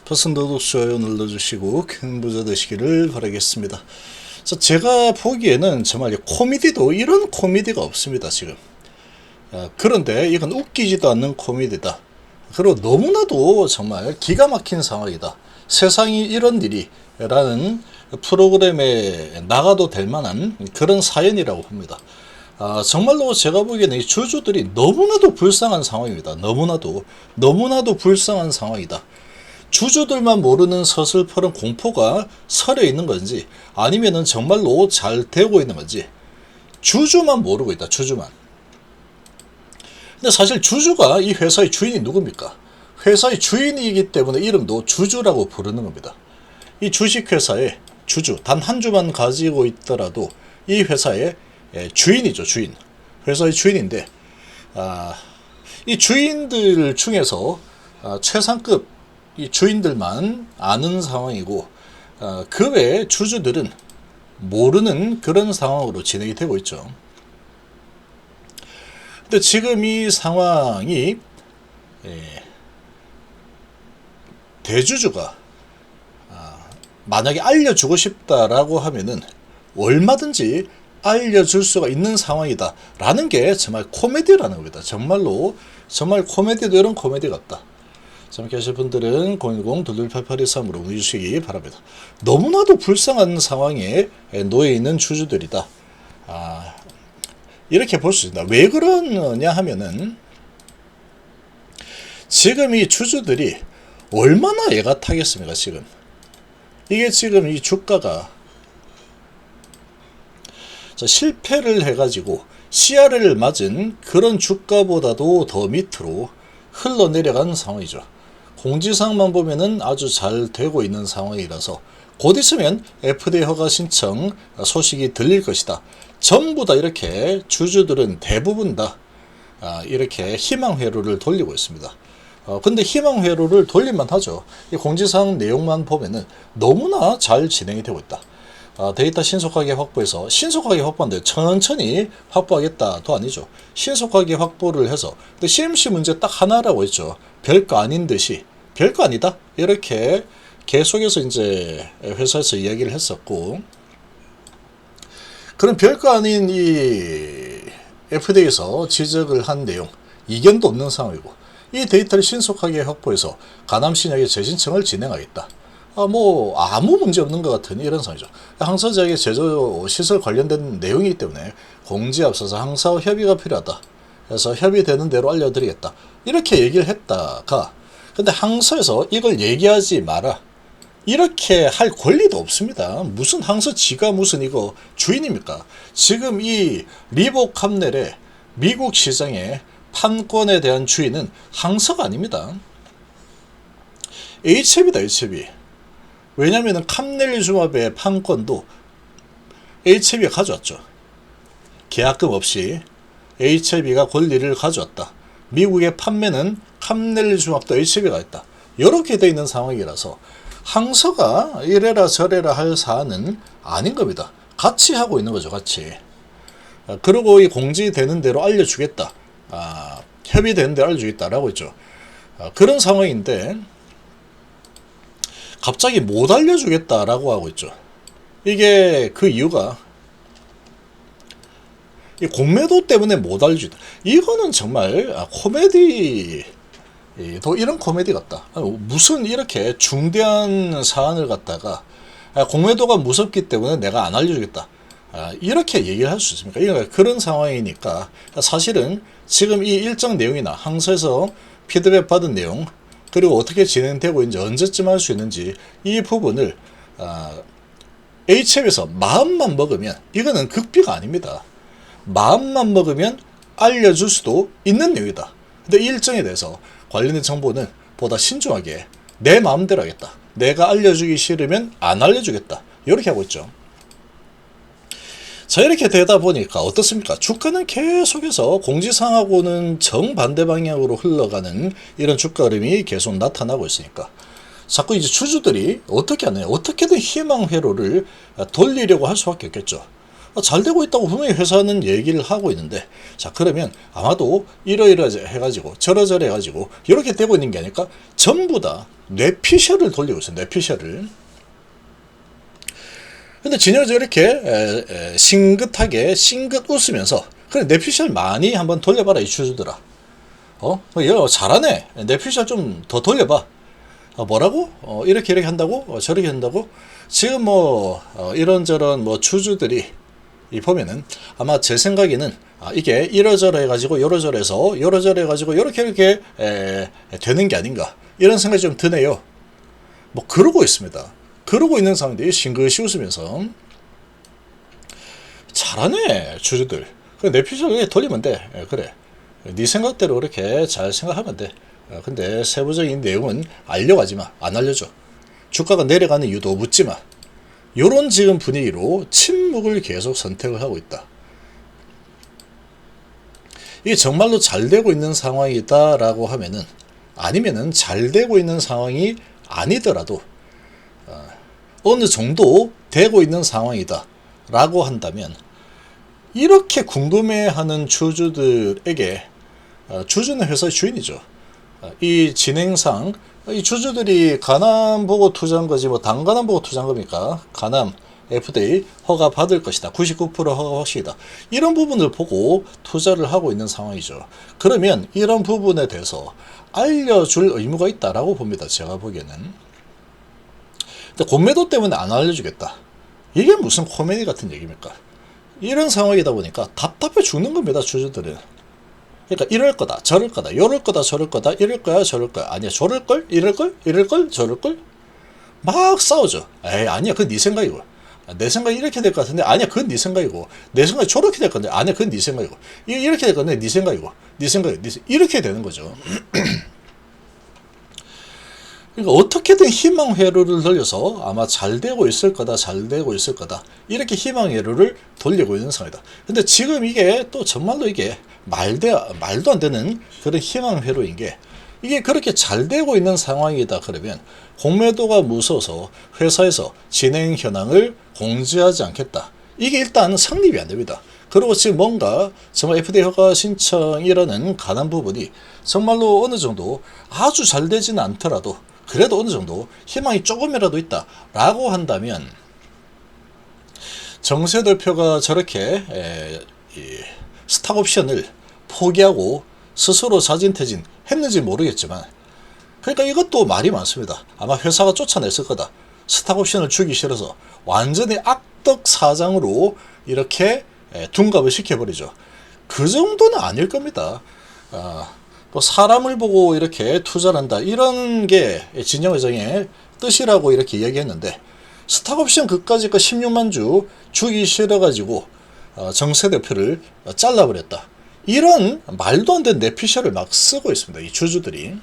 퍼센트 좋아요 눌러주시고 큰 부자 되시기를 바라겠습니다. 제가 보기에는 정말 코미디도 이런 코미디가 없습니다 지금. 그런데 이건 웃기지도 않는 코미디다. 그리고 너무나도 정말 기가 막힌 상황이다. 세상이 이런 일이 라는 프로그램에 나가도 될 만한 그런 사연이라고 봅니다. 정말로 제가 보기에는 이 주주들이 너무나도 불쌍한 상황입니다. 너무나도 불쌍한 상황이다. 주주들만 모르는 서슬퍼런 공포가 서려 있는 건지 아니면은 정말로 잘 되고 있는 건지 주주만 모르고 있다. 주주만. 근데 사실 주주가 이 회사의 주인이 누굽니까? 회사의 주인이기 때문에 이름도 주주라고 부르는 겁니다. 이 주식회사의 주주 단 한 주만 가지고 있더라도 이 회사의 주인이죠. 주인. 회사의 주인인데 이 주인들 중에서 최상급 이 주인들만 아는 상황이고 그 외에 주주들은 모르는 그런 상황으로 진행이 되고 있죠. 근데 지금 이 상황이 대주주가 만약에 알려주고 싶다라고 하면은 얼마든지 알려줄 수가 있는 상황이다 라는 게 정말 코미디라는 겁니다. 정말 코미디도 이런 코미디 같다. 재밌게 하실 분들은 010-2288-23으로 문의주시기 바랍니다. 너무나도 불쌍한 상황에 놓여 있는 주주들이다. 이렇게 볼 수 있다. 왜 그러냐 하면은 지금 이 주주들이 얼마나 애가 타겠습니까 지금. 이게 지금 이 주가가 실패를 해가지고 CR을 맞은 그런 주가보다도 더 밑으로 흘러내려간 상황이죠. 공지사항만 보면은 아주 잘 되고 있는 상황이라서 곧 있으면 FDA 허가 신청 소식이 들릴 것이다. 전부 다 이렇게 주주들은 대부분 다 이렇게 희망 회로를 돌리고 있습니다. 근데 희망 회로를 돌릴만 하죠. 이 공지사항 내용만 보면은 너무나 잘 진행이 되고 있다. 데이터 신속하게 확보해서 신속하게 확보하는데 천천히 확보하겠다도 아니죠. 신속하게 확보를 해서 근데 CMC 문제 딱 하나라고 했죠. 별거 아닌 듯이 별거 아니다 이렇게 계속해서 이제 회사에서 이야기를 했었고 그런 별거 아닌 이 FDA에서 지적을 한 내용 이견도 없는 상황이고 이 데이터를 신속하게 확보해서 가남신약의 재신청을 진행하겠다. 아무 문제 없는 것 같은 이런 상황이죠. 항사제약의 제조 시설 관련된 내용이기 때문에 공지에 앞서서 항사와 협의가 필요하다. 그래서 협의되는 대로 알려드리겠다. 이렇게 얘기를 했다가 근데 항사에서 이걸 얘기하지 마라. 이렇게 할 권리도 없습니다. 무슨 항사 지가 무슨 이거 주인입니까? 지금 이 리보캄넬의 미국 시장의 판권에 대한 주인은 항사가 아닙니다. HF이다, HF. 왜냐하면 캄넬리주마베의 판권도 HF가 가져왔죠. 계약금 없이 HF가 권리를 가져왔다. 미국의 판매는 캄넬리주마베도 HF가 했다. 이렇게 되어 있는 상황이라서 항서가 이래라 저래라 할 사안은 아닌 겁니다. 같이 하고 있는 거죠. 같이. 그리고 이 공지되는 대로 알려주겠다. 협의되는 대로 알려주겠다라고 했죠. 그런 상황인데 갑자기 못 알려주겠다라고 하고 있죠. 이게 그 이유가 이 공매도 때문에 못 알려주겠다. 이거는 정말 코미디 또 이런 코미디 같다. 무슨 이렇게 중대한 사안을 갖다가 공매도가 무섭기 때문에 내가 안 알려주겠다. 이렇게 얘기를 할 수 있습니까? 그러니까 그런 상황이니까 사실은 지금 이 일정 내용이나 항소에서 피드백 받은 내용 그리고 어떻게 진행되고 있는지 언제쯤 할 수 있는지 이 부분을 HF에서 마음만 먹으면 이거는 극비가 아닙니다. 마음만 먹으면 알려줄 수도 있는 내용이다. 근데 이 일정에 대해서 관련된 정보는 보다 신중하게 내 마음대로 하겠다. 내가 알려주기 싫으면 안 알려주겠다. 이렇게 하고 있죠. 자, 이렇게 되다 보니까 어떻습니까? 주가는 계속해서 공지사항하고는 정반대 방향으로 흘러가는 이런 주가 흐름이 계속 나타나고 있으니까 자꾸 이제 주주들이 어떻게 하느냐, 어떻게든 희망 회로를 돌리려고 할 수밖에 없겠죠. 잘 되고 있다고 분명히 회사는 얘기를 하고 있는데, 자, 그러면 아마도 이러이러 해가지고 저러저러 해가지고 이렇게 되고 있는 게 아닐까? 전부 다 뇌피셜을 돌리고 있어요. 뇌피셜을. 근데 진영에서 이렇게 싱긋하게 싱긋 웃으면서 그래 뇌피셜 많이 한번 돌려봐라 이 주주들아. 얘 잘하네. 뇌피셜 좀 더 돌려봐. 뭐라고? 이렇게 한다고? 저렇게 한다고? 지금 뭐 이런저런 뭐 주주들이 이 보면은 아마 제 생각에는 이게 이러저러 해가지고 요러저러해서 요러저러 해가지고 이렇게 되는 게 아닌가 이런 생각이 좀 드네요. 뭐 그러고 있습니다. 그러고 있는 상황들이 싱긋이 웃으면서 잘하네 주주들. 그래 내 피셜 돌리면 돼. 그래 네 생각대로 그렇게 잘 생각하면 돼. 근데 세부적인 내용은 알려가지마. 안 알려줘. 주가가 내려가는 이유도 묻지마. 요런 지금 분위기로 침묵을 계속 선택을 하고 있다. 이게 정말로 잘 되고 있는 상황이다 라고 하면은, 아니면은 잘 되고 있는 상황이 아니더라도 어느 정도 되고 있는 상황이다 라고 한다면, 이렇게 궁금해하는 주주들에게, 주주는 회사의 주인이죠. 이 진행상 이 주주들이 가남 보고 투자한 거지 뭐 단가남 보고 투자한 겁니까? 가남 FDA 허가 받을 것이다. 99% 허가 확실이다. 이런 부분을 보고 투자를 하고 있는 상황이죠. 그러면 이런 부분에 대해서 알려줄 의무가 있다라고 봅니다. 제가 보기에는. 근데 공매도 때문에 안 알려주겠다. 이게 무슨 코미디 같은 얘기입니까? 이런 상황이다 보니까 답답해 죽는 겁니다. 주주들은. 그러니까 이럴 거다, 저럴 거다, 요럴 거다, 저럴 거다, 이럴 거야, 저럴 거야. 아니야, 저럴 걸, 이럴 걸, 이럴 걸, 저럴 걸. 막 싸우죠. 에이, 아니야, 그건 네 생각이고. 내 생각이 이렇게 될 것 같은데, 아니야, 그건 네 생각이고. 내 생각이 저렇게 될 건데, 아니야, 그건 네 생각이고. 이렇게 될 건데, 네 생각이고. 네 생각이, 이렇게 되는 거죠. 그러니까 어떻게든 희망 회로를 돌려서 아마 잘 되고 있을 거다, 잘 되고 있을 거다. 이렇게 희망 회로를 돌리고 있는 상황이다. 근데 지금 이게 또 정말로 이게 말도 안 되는 그런 희망 회로인 게, 이게 그렇게 잘 되고 있는 상황이다 그러면 공매도가 무서워서 회사에서 진행 현황을 공지하지 않겠다. 이게 일단 성립이 안 됩니다. 그리고 지금 뭔가 정말 FDA 허가 신청이라는 가난 부분이 정말로 어느 정도 아주 잘 되지는 않더라도 그래도 어느 정도 희망이 조금이라도 있다 라고 한다면, 정세 대표가 저렇게 스탁 옵션을 포기하고 스스로 자진퇴진 했는지 모르겠지만, 그러니까 이것도 말이 많습니다. 아마 회사가 쫓아냈을 거다. 스탁 옵션을 주기 싫어서 완전히 악덕 사장으로 이렇게 둔갑을 시켜버리죠. 그 정도는 아닐 겁니다. 또 사람을 보고 이렇게 투자를 한다, 이런 게 진영 회장의 뜻이라고 이렇게 이야기했는데, 스탁옵션 그까짓 거 16만 주 주기 싫어가지고 정세 대표를 잘라버렸다. 이런 말도 안 되는 내피셜을 막 쓰고 있습니다. 이 주주들이.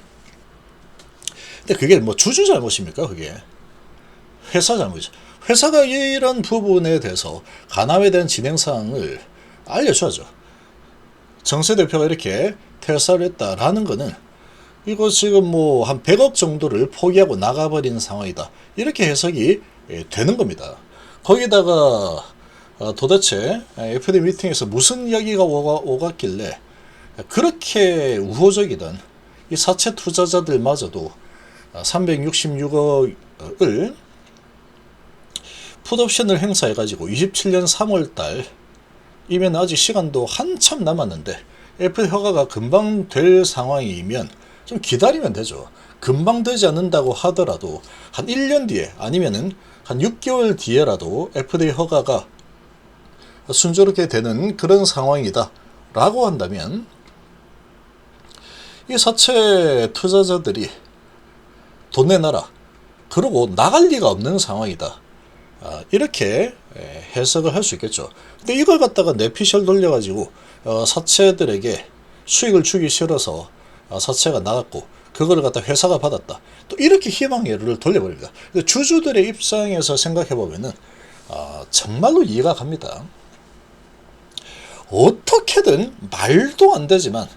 근데 그게 뭐 주주 잘못입니까? 그게 회사 잘못이죠. 회사가 이런 부분에 대해서 가남에 대한 진행사항을 알려줘야죠. 정세 대표가 이렇게 퇴사를 했다라는 거는 이거 지금 뭐 한 100억 정도를 포기하고 나가버린 상황이다. 이렇게 해석이 되는 겁니다. 거기다가 도대체 FD 미팅에서 무슨 이야기가 오갔길래 그렇게 우호적이던 이 사채 투자자들마저도 366억을 풋옵션을 행사해가지고 27년 3월달 이면 아직 시간도 한참 남았는데 FDA 허가가 금방 될 상황이면 좀 기다리면 되죠. 금방 되지 않는다고 하더라도 한 1년 뒤에 아니면은 한 6개월 뒤에라도 FDA 허가가 순조롭게 되는 그런 상황이다 라고 한다면, 이 사채 투자자들이 돈 내놔라, 그러고 나갈 리가 없는 상황이다, 이렇게 해석을 할 수 있겠죠. 근데 이걸 갖다가 내피셜 돌려가지고 사채들에게 수익을 주기 싫어서 사채가 나갔고 그걸 갖다 회사가 받았다, 또 이렇게 희망회로를 돌려버립니다. 근데 주주들의 입장에서 생각해보면은 정말로 이해가 갑니다. 어떻게든 말도 안 되지만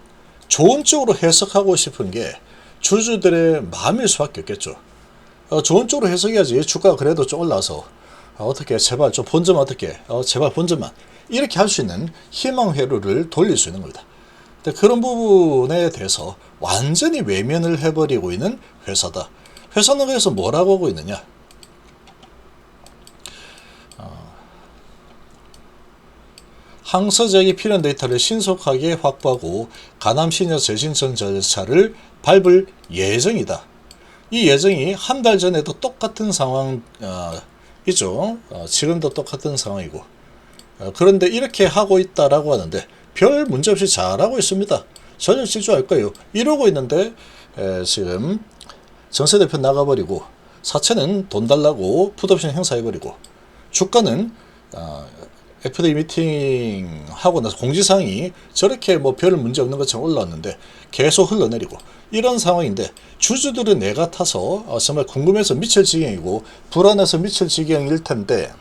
좋은 쪽으로 해석하고 싶은 게 주주들의 마음일 수밖에 없겠죠. 좋은 쪽으로 해석해야지 주가가 그래도 좀 올라서 어떻게 제발 좀 본전 어떻게 제발 본전만 이렇게 할 수 있는 희망 회로를 돌릴 수 있는 겁니다. 근데 그런 부분에 대해서 완전히 외면을 해버리고 있는 회사다. 회사는 그래서 뭐라고 하고 있느냐? 항서적이 필요한 데이터를 신속하게 확보하고 가남 신여 재신청 절차를 밟을 예정이다. 이 예정이 한 달 전에도 똑같은 상황이죠. 지금도 똑같은 상황이고. 그런데 이렇게 하고 있다라고 하는데 별 문제 없이 잘하고 있습니다. 전혀 질주할 거예요. 이러고 있는데 지금 정세 대표 나가버리고 사채는 돈 달라고 풋옵션 행사해버리고 주가는 FDA 미팅 하고 나서 공지사항이 저렇게 뭐 별 문제 없는 것처럼 올라왔는데 계속 흘러내리고 이런 상황인데 주주들은 내가 타서 정말 궁금해서 미칠 지경이고 불안해서 미칠 지경일 텐데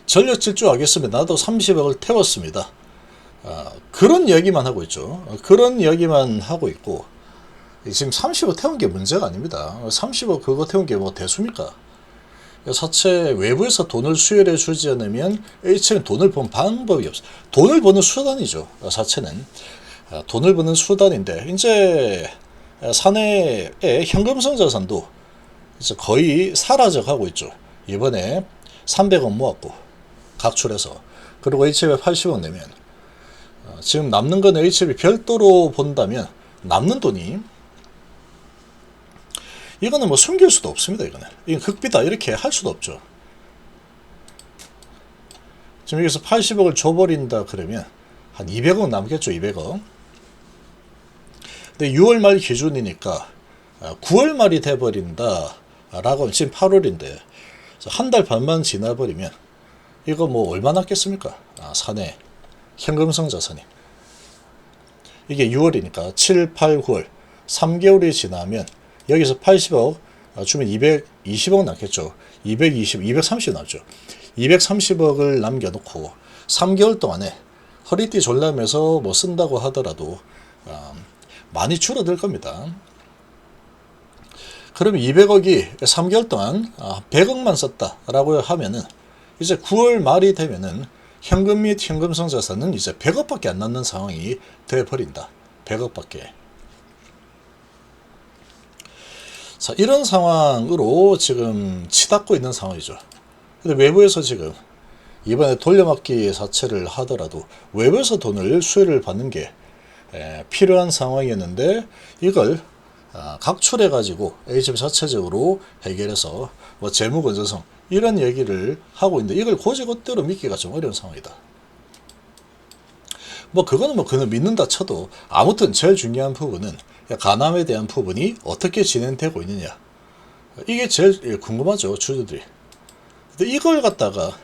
전력 질주하겠습니다. 나도 30억을 태웠습니다. 그런 이야기만 하고 있죠. 그런 이야기만 하고 있고 지금 30억 태운 게 문제가 아닙니다. 30억 그거 태운 게 뭐 대수입니까? 사채 외부에서 돈을 수혈해 주지 않으면 H는 돈을 번 방법이 없어. 돈을 버는 수단이죠. 사채는 돈을 버는 수단인데 이제 사내의 현금성 자산도 이제 거의 사라져가고 있죠. 이번에 300억 모았고 각출해서 그리고 HB에 80억 내면 지금 남는 건 HB 별도로 본다면 남는 돈이 이거는 뭐 숨길 수도 없습니다. 이건 극비다 이렇게 할 수도 없죠. 지금 여기서 80억을 줘버린다 그러면 한 200억 남겠죠. 200억. 근데 6월 말 기준이니까 9월 말이 돼버린다 라고 지금 8월인데 한 달 반만 지나버리면 이거 뭐 얼마 남겠습니까? 사내 현금성 자산이 이게 6월이니까 7, 8, 9월 3개월이 지나면 여기서 80억 주면 220억 남겠죠. 220, 230 남죠. 230억을 남겨놓고 3개월 동안에 허리띠 졸라매서 뭐 쓴다고 하더라도 많이 줄어들 겁니다. 그러면 200억이 3개월 동안 100억만 썼다라고 하면은 이제 9월 말이 되면은 현금 및 현금성 자산은 이제 100억밖에 안 남는 상황이 돼버린다. 100억밖에. 자, 이런 상황으로 지금 치닫고 있는 상황이죠. 근데 외부에서 지금 이번에 돌려막기 사채를 하더라도 외부에서 돈을 수혜를 받는 게 필요한 상황이었는데 이걸 각출해 가지고 HB 자체적으로 해결해서 뭐 재무 건전성 이런 얘기를 하고 있는데 이걸 고지고대로 믿기가 좀 어려운 상황이다. 뭐 그거는 뭐 그는 믿는다 쳐도 아무튼 제일 중요한 부분은 가남에 대한 부분이 어떻게 진행되고 있느냐 이게 제일 궁금하죠. 주주들이. 근데 이걸 갖다가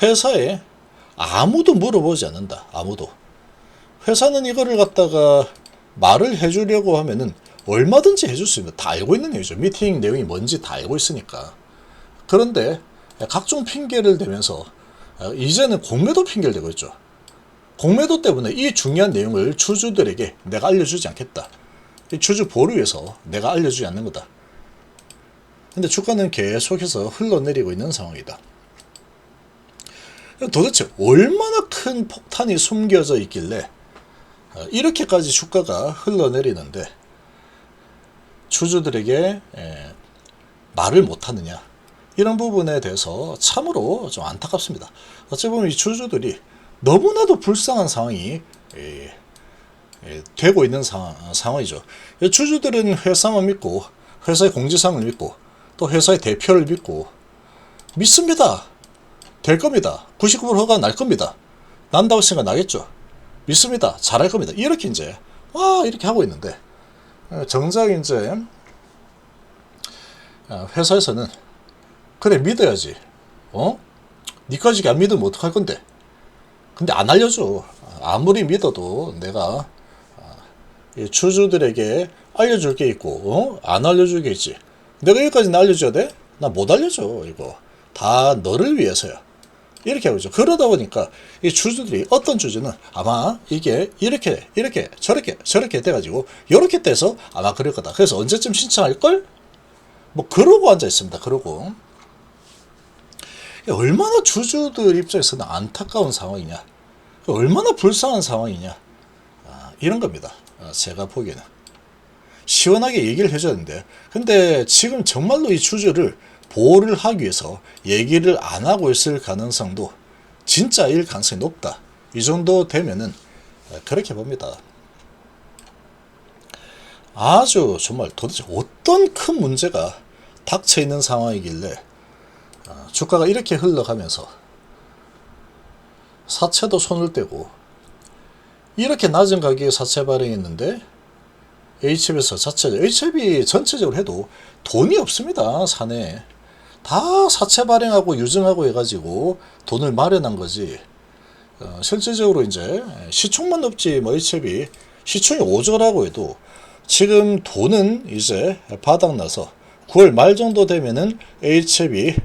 회사에 아무도 물어보지 않는다. 아무도. 회사는 이거를 갖다가 말을 해주려고 하면은 얼마든지 해줄 수 있는 다 알고 있는 얘기죠. 미팅 내용이 뭔지 다 알고 있으니까. 그런데 각종 핑계를 대면서 이제는 공매도 핑계를 대고 있죠. 공매도 때문에 이 중요한 내용을 주주들에게 내가 알려주지 않겠다. 주주 보호를 위해서 내가 알려주지 않는 거다. 근데 주가는 계속해서 흘러내리고 있는 상황이다. 도대체 얼마나 큰 폭탄이 숨겨져 있길래 이렇게까지 주가가 흘러내리는데 주주들에게 말을 못하느냐 이런 부분에 대해서 참으로 좀 안타깝습니다. 어찌 보면 이 주주들이 너무나도 불쌍한 상황이 되고 있는 상황이죠. 주주들은 회사만 믿고 회사의 공지사항을 믿고 또 회사의 대표를 믿습니다. 될 겁니다. 99% 허가 날 겁니다. 난다고 생각 나겠죠. 믿습니다. 잘할 겁니다. 이렇게 이제 이렇게 하고 있는데 정작 이제 회사에서는 그래 믿어야지. 니까지 안 믿으면 어떡할 건데. 근데 안 알려줘. 아무리 믿어도 내가 주주들에게 알려줄 게 있고 안 알려줄 게 있지. 내가 여기까지는 알려줘야 돼? 나 못 알려줘. 이거 다 너를 위해서야. 이렇게 하고 있죠. 그러다 보니까 이 주주들이 어떤 주주는 아마 이게 이렇게 저렇게 돼가지고 이렇게 돼서 아마 그럴 거다. 그래서 언제쯤 신청할걸? 뭐 그러고 앉아 있습니다. 그러고 얼마나 주주들 입장에서는 안타까운 상황이냐, 얼마나 불쌍한 상황이냐 이런 겁니다. 제가 보기에는 시원하게 얘기를 해줘야 되는데, 근데 지금 정말로 이 주주를 보호를 하기 위해서 얘기를 안 하고 있을 가능성도 진짜일 가능성이 높다. 이 정도 되면은 그렇게 봅니다. 아주 정말 도대체 어떤 큰 문제가 닥쳐 있는 상황이길래 주가가 이렇게 흘러가면서 사채도 손을 떼고 이렇게 낮은 가격에 사채 발행했는데 HB에서 HB 전체적으로 해도 돈이 없습니다. 사내에 다 사채 발행하고 유증하고 해가지고 돈을 마련한 거지. 실질적으로 이제 시총만 높지 뭐 HB 시총이 5조라고 해도 지금 돈은 이제 바닥나서 9월 말 정도 되면은 HB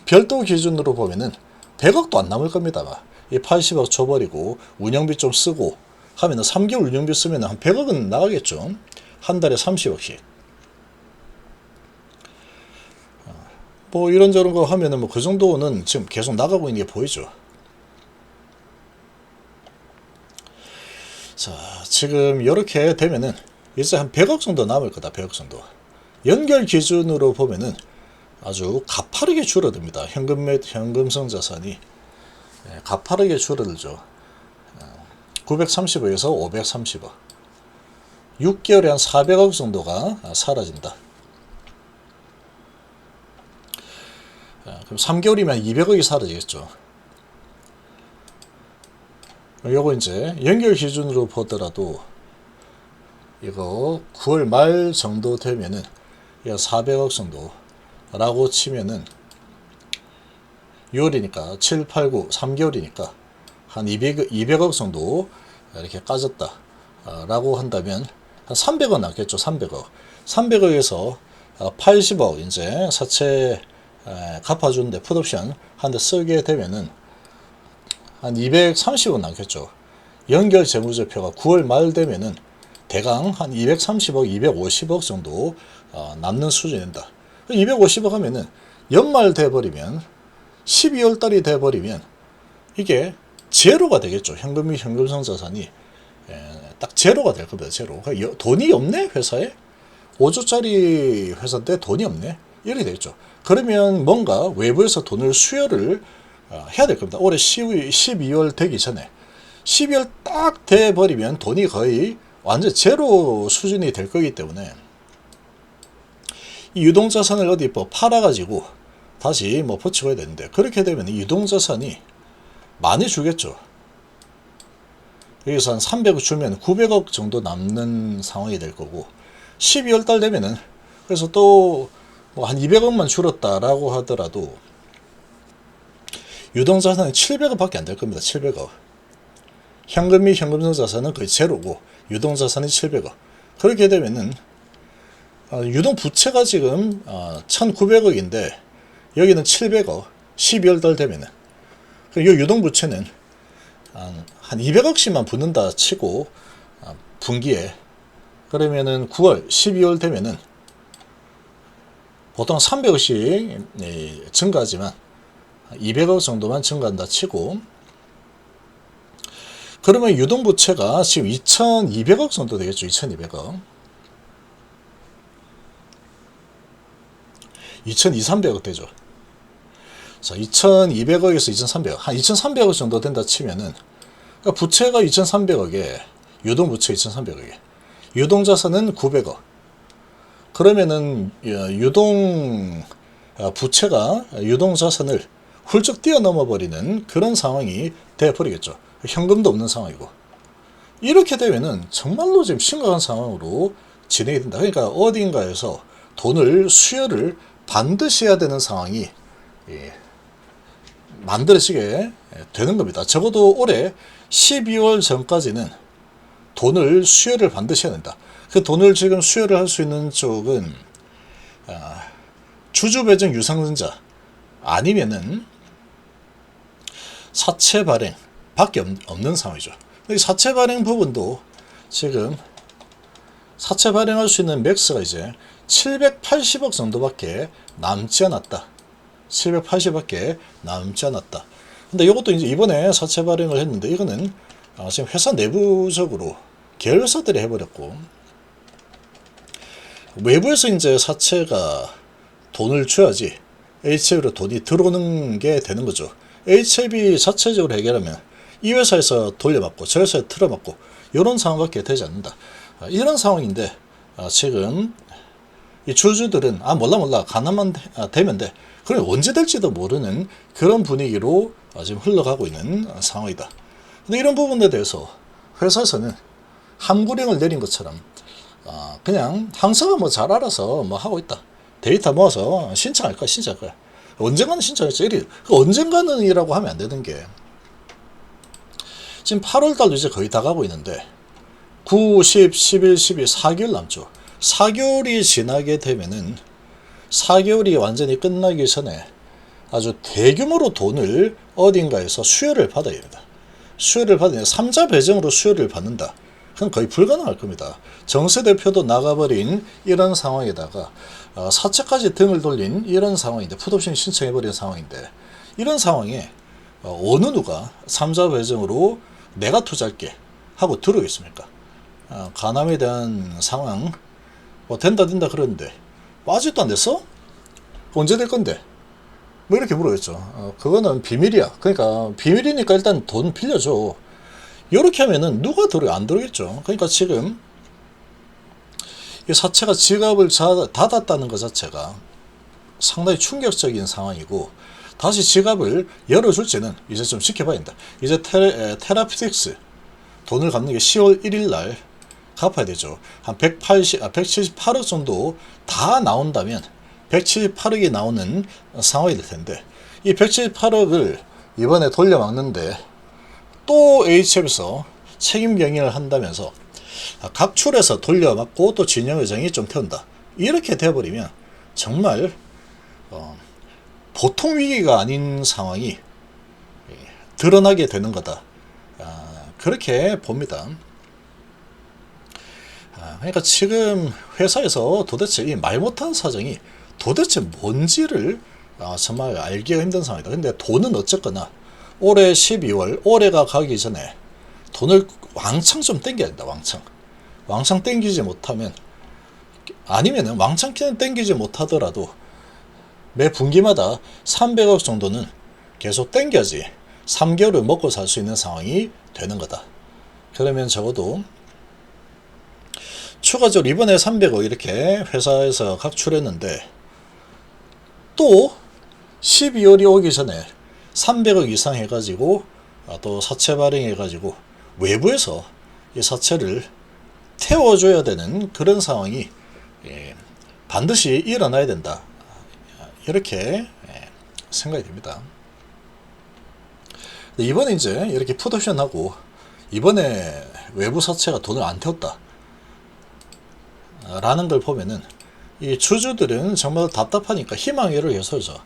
별도 기준으로 보면은 100억도 안 남을 겁니다. 이 80억 줘버리고 운영비 좀 쓰고 하면은 3개월 운영비 쓰면 한 100억은 나가겠죠. 한 달에 30억씩. 뭐 이런저런 거 하면은 뭐 그 정도는 지금 계속 나가고 있는 게 보이죠. 자, 지금 이렇게 되면은 이제 한 100억 정도 남을 거다. 100억 정도. 연결 기준으로 보면은 아주 가파르게 줄어듭니다. 현금성 자산이 가파르게 줄어들죠. 930억에서 530억. 6개월에 한 400억 정도가 사라진다. 그럼 3개월이면 200억이 사라지겠죠. 요거 이제 연결 기준으로 보더라도 이거 9월 말 정도 되면은 400억 정도라고 치면은 6월이니까 7, 8, 9, 3개월이니까 한 200억 정도 이렇게 까졌다 라고 한다면 한 300억 남겠죠. 300억 300억에서 80억 이제 사채 갚아주는데 풋옵션 한 대 쓰게 되면은 한 230억 남겠죠. 연결 재무제표가 9월 말 되면은 대강 한 230억, 250억 정도 남는 수준이 된다. 250억 하면은 연말 돼버리면 12월 달이 돼버리면 이게 제로가 되겠죠. 현금 및 현금성 자산이 딱 제로가 될 겁니다. 제로. 그러니까 돈이 없네 회사에 5조짜리 회사인데 돈이 없네 이렇게 되겠죠. 그러면 뭔가 외부에서 돈을 수혈을 해야 될 겁니다. 올해 12월 되기 전에 12월 딱 돼버리면 돈이 거의 완전 제로 수준이 될 거기 때문에 이 유동자산을 어디 뭐 팔아가지고 다시 뭐 버치고 해야 되는데 그렇게 되면 이 유동자산이 많이 주겠죠. 여기서 한 300억 주면 900억 정도 남는 상황이 될 거고 12월 달 되면은 그래서 또 뭐 한 200억만 줄었다라고 하더라도 유동자산이 700억 밖에 안 될 겁니다. 700억. 현금 및 현금성 자산은 거의 제로고 유동자산이 700억. 그렇게 되면은 유동부채가 지금 1900억인데 여기는 700억 12월 달 되면은 이 유동부채는 한 200억씩만 붙는다 치고 분기에 그러면은 9월 12월 되면은 보통 300억씩 증가하지만 200억 정도만 증가한다 치고 그러면 유동부채가 지금 2200억 정도 되겠죠. 2200억 2300억 되죠. 자, 2200억에서 2300억 한 2300억 정도 된다 치면은 그러니까 부채가 2300억에 유동부채 2300억에 유동자산은 900억 그러면은 유동 부채가 유동자산을 훌쩍 뛰어넘어 버리는 그런 상황이 되어버리겠죠. 현금도 없는 상황이고 이렇게 되면은 정말로 지금 심각한 상황으로 진행이 된다. 그러니까 어딘가에서 돈을 수혈을 반드시 해야 되는 상황이 만들어지게 되는 겁니다. 적어도 올해 12월 전까지는 돈을 수혈을 반드시 해야 된다. 그 돈을 지금 수혈을 할 수 있는 쪽은 주주배정 유상증자 아니면은 사채 발행 밖에 없는 상황이죠. 사채 발행 부분도 지금 사채 발행할 수 있는 맥스가 이제 780억 정도밖에 남지 않았다. 780밖에 남지 않았다. 근데 이것도 이제 이번에 사채 발행을 했는데 이거는 지금 회사 내부적으로 계열사들이 해버렸고 외부에서 이제 사채가 돈을 줘야지 HAB로 돈이 들어오는 게 되는 거죠. HAB 자체적으로 해결하면 이 회사에서 돌려받고 저 회사에 틀어받고 이런 상황밖에 되지 않는다. 이런 상황인데 지금 이 주주들은 몰라 가난만 되면 돼. 그럼 언제 될지도 모르는 그런 분위기로 지금 흘러가고 있는 상황이다. 근데 이런 부분에 대해서 회사에서는 함구령을 내린 것처럼 그냥 항사가 뭐 잘 알아서 뭐 하고 있다. 데이터 모아서 신청할 거야. 언젠가는 신청했죠. 그 언젠가는이라고 하면 안 되는 게 지금 8월달도 이제 거의 다 가고 있는데 9, 10, 11, 12, 4개월 남죠. 4개월이 지나게 되면은 4개월이 완전히 끝나기 전에 아주 대규모로 돈을 어딘가에서 수혈을 받아야 됩니다. 수혈을 받으면 3자 배정으로 수혈을 받는다. 그건 거의 불가능할 겁니다. 정세 대표도 나가버린 이런 상황에다가 사채까지 등을 돌린 이런 상황인데 풋옵션 신청해버린 상황인데 이런 상황에 어느 누가 3자 배정으로 내가 투자할게 하고 들어오겠습니까? 가남에 대한 상황 뭐 된다 그러는데 뭐 아직도 안 됐어? 언제 될 건데? 뭐 이렇게 물어겠죠. 그거는 비밀이야. 그러니까 비밀이니까 일단 돈 빌려줘. 이렇게 하면은 누가 안 들어오겠죠. 그러니까 지금 이 사채가 지갑을 닫았다는 것 자체가 상당히 충격적인 상황이고 다시 지갑을 열어줄지는 이제 좀 지켜봐야 된다. 이제 테라피틱스 돈을 갚는 게 10월 1일 날 갚아야 되죠. 한 178억 정도 다 나온다면 178억이 나오는 상황이 될 텐데 이 178억을 이번에 돌려막는데 또 HF에서 책임 경영을 한다면서 각출해서 돌려막고 또 진영의장이 좀 태운다. 이렇게 되어버리면 정말 보통 위기가 아닌 상황이 드러나게 되는 거다. 그렇게 봅니다. 그러니까 지금 회사에서 도대체 이 말 못하는 사정이 도대체 뭔지를 정말 알기가 힘든 상황이다. 근데 돈은 어쨌거나 올해 12월 올해가 가기 전에 돈을 왕창 좀 땡겨야 된다. 왕창 땡기지 못하면 아니면은 왕창 땡기지 못하더라도 매 분기마다 300억 정도는 계속 땡겨야지 3개월을 먹고 살 수 있는 상황이 되는 거다. 그러면 적어도 추가적으로 이번에 300억 이렇게 회사에서 각출했는데 또 12월이 오기 전에 300억 이상 해가지고 또 사채 발행해가지고 외부에서 이 사채를 태워줘야 되는 그런 상황이 반드시 일어나야 된다. 이렇게 생각이 됩니다. 이번에 이제 이렇게 풋옵션하고 이번에 외부 사채가 돈을 안 태웠다 라는 걸 보면은 이 주주들은 정말 답답하니까 희망회를 해서죠.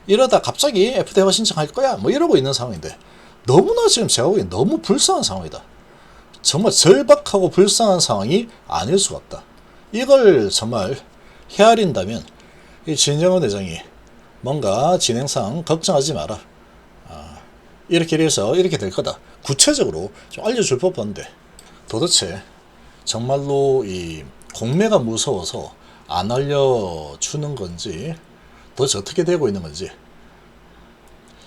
이러다 갑자기 FTA가 신청할 거야 뭐 이러고 있는 상황인데 너무나 지금 제가 보기엔 너무 불쌍한 상황이다. 정말 절박하고 불쌍한 상황이 아닐 수가 없다. 이걸 정말 헤아린다면 이 진정은 회장이 뭔가 진행상 걱정하지 마라. 이렇게 해서 이렇게 될 거다. 구체적으로 좀 알려줄 법한데 도대체 정말로 이 공매가 무서워서 안 알려주는 건지 도대체 어떻게 되고 있는 건지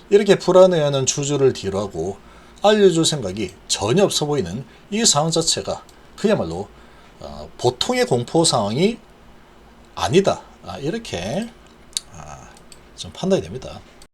이렇게 불안해하는 주주를 뒤로하고 알려줄 생각이 전혀 없어 보이는 이 상황 자체가 그야말로 보통의 공포 상황이 아니다. 이렇게 좀 판단이 됩니다.